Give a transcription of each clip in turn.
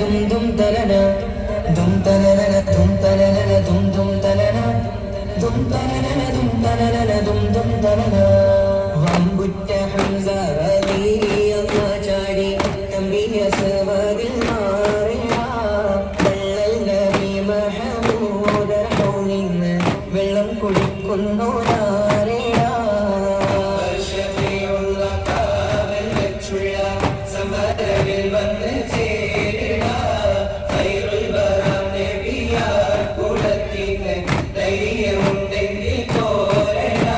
dum dum talana, dum talana, dum talana, dum dum talana, dum talana, dum talana, dum dum talana. Vambutta Hamza Radili Allah Chadi, Tambiya Savadil Mariya, Ballal Nabi Mahamud Rahulin, Vellam Kudikunno Nariya. Shafiullah Kavel Vechulla, Samaril Vande Cherida, Khairul Baram Nebiya, Kudattine, Dairiyamundengil Koreda.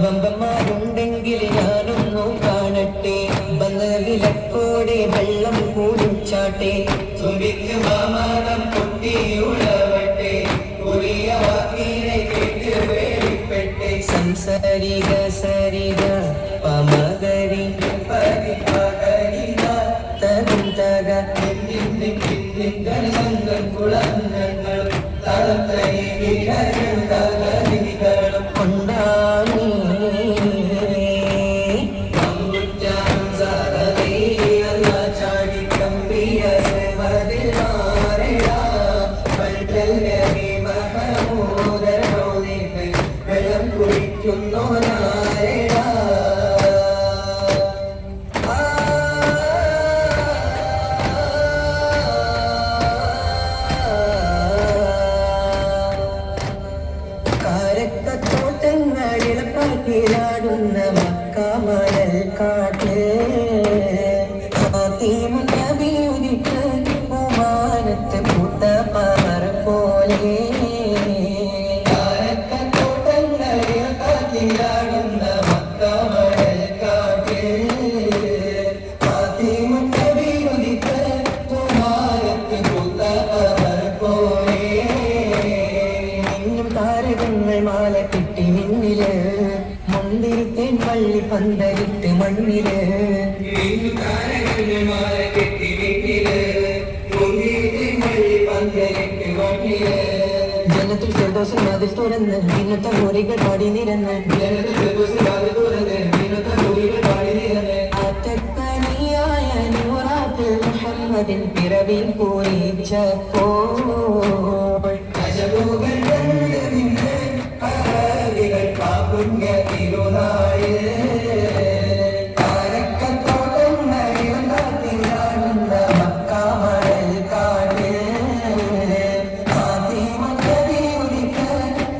വമ്പന്മാരുണ്ടെങ്കിൽ ഞാനൊന്നു കാണട്ടെ, ബന്ധവിലക്കോടെ വെള്ളം കൂടിച്ചാട്ടെ, തുമ്പിക്ക് മാമാനം പൊട്ടിയുളവട്ടെ, പുതിയ വാക്കിനെ കേട്ട് വേളിപ്പെട്ടെ. സംസരിക സരിക പമകരി പരി പകരിക തകും തക സംഘം കുളങ്ങളും തളം തരികളും തകതികളും കൊണ്ടാണി. വെള്ളം കുടിക്കുന്നു നാരേടാ. കാരക്കത്തോട്ടങ്ങളിളപ്പാക്കിലാടുന്ന മക്കാമണൽ കാട്ട്, ഫാത്തിമുൻ നബി ഉദിത്ത് പൂമാനത്ത് പൂത്ത പമർ പോലെ. കാരക്കത്തോട്ടങ്ങളിളപ്പാക്കിലാടുന്ന മക്കാമണൽ കാട്ട്, ഫാത്തിമുൻ നബി ഉദിത്ത് പൂമാനത്ത് പൂത്ത പമർ പോലെ. താരകങ്ങൾ മാല കിട്ടി മിന്നില്, മുന്തിരിത്തേൻ പള്ളി പന്തലിട്ട് മണ്ണില്. താരകങ്ങൾ മാല കെട്ടി മിന്നില്, മുന്തിരിത്തേൻ പള്ളി പന്തലിട്ട് മണ്ണില്. ജനത്തിൽ ഫിർദൗസിൻ വാതിൽ തുറന്ന് ഇന്നത്തെ മുറികൾ പാടി നിരന്ന്, ജനത്തിൽ ഫിർദൗസിൻ വാതിൽ തുറന്ന് ഇന്നത്തെ മുറികൾ പാടി നിരന്ന്. ആറ്റക്കനിയായ നൂറാത്തിൽ മുഹമ്മദിൻ പിറവിൽ പൂരിച്ചപ്പോൾ അജബുകൾ കാപ്പുണ്യ തിരുനാള്. കാരക്കത്തോട്ടങ്ങളിളപ്പാക്കിലാടുന്ന മക്കാമണൽ കാട്, ഫാത്തിമുൻ നബി ഉദിത്ത്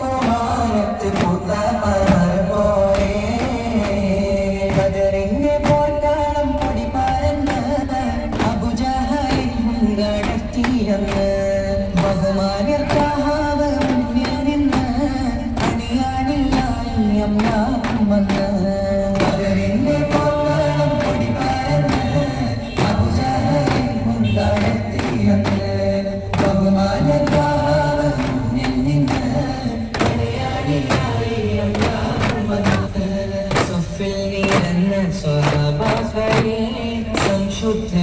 പൂമാനത്ത് പൂത്ത പമർ പോലെ. ബദറിന്റെ പോർക്കാളം പൊടി പരന്ന് അബൂജഹലിൻ മുൻകടത്തിയെന്ന്, ബഹുമാന്യർ കഹാവ് മുന്നിൽ നിന്ന് അണിയാനില്ലായി അമ്മാവും വന്ന്. ബദറിന്റെ പോർക്കാളം പൊടി പരന്ന് അബൂജഹലിൻ മുൻകടത്തിയെന്ന്, ബഹുമാന്യർ കഹാവ് മുന്നിൽ നിന്ന് അണിയാനില്ലായി അമ്മാവും വന്ന്. സഫിൽ നിരന്ന സ്വഹാബ സംശുദ്ധ